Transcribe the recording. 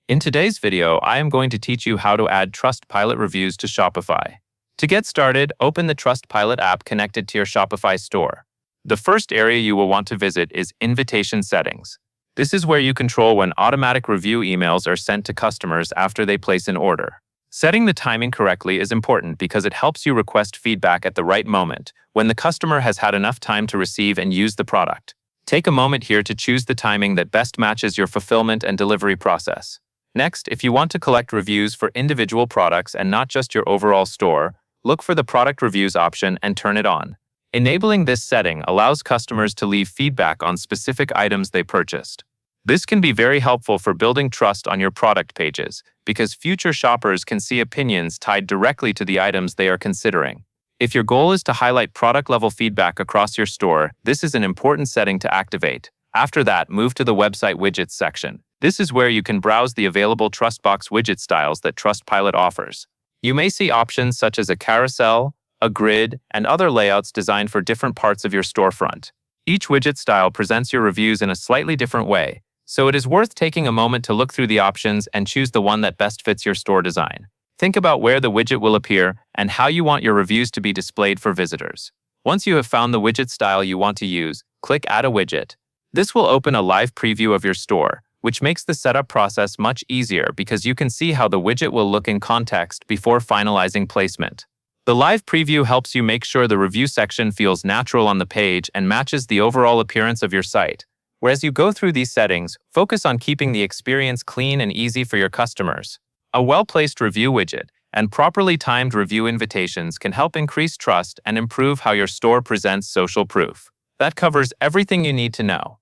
In today's video, I am going to teach you how to add Trustpilot reviews to Shopify. To get started, open the Trustpilot app connected to your Shopify store. The first area you will want to visit is Invitation Settings. This is where you control when automatic review emails are sent to customers after they place an order. Setting the timing correctly is important because it helps you request feedback at the right moment, when the customer has had enough time to receive and use the product. Take a moment here to choose the timing that best matches your fulfillment and delivery process. Next, if you want to collect reviews for individual products and not just your overall store, look for the Product Reviews option and turn it on. Enabling this setting allows customers to leave feedback on specific items they purchased. This can be very helpful for building trust on your product pages, because future shoppers can see opinions tied directly to the items they are considering. If your goal is to highlight product-level feedback across your store, this is an important setting to activate. After that, move to the Website Widgets section. This is where you can browse the available TrustBox widget styles that Trustpilot offers. You may see options such as a carousel, a grid, and other layouts designed for different parts of your storefront. Each widget style presents your reviews in a slightly different way, so it is worth taking a moment to look through the options and choose the one that best fits your store design. Think about where the widget will appear and how you want your reviews to be displayed for visitors. Once you have found the widget style you want to use, click Add a Widget. This will open a live preview of your store, which makes the setup process much easier because you can see how the widget will look in context before finalizing placement. The live preview helps you make sure the review section feels natural on the page and matches the overall appearance of your site. Whereas you go through these settings, focus on keeping the experience clean and easy for your customers. A well-placed review widget and properly timed review invitations can help increase trust and improve how your store presents social proof. That covers everything you need to know.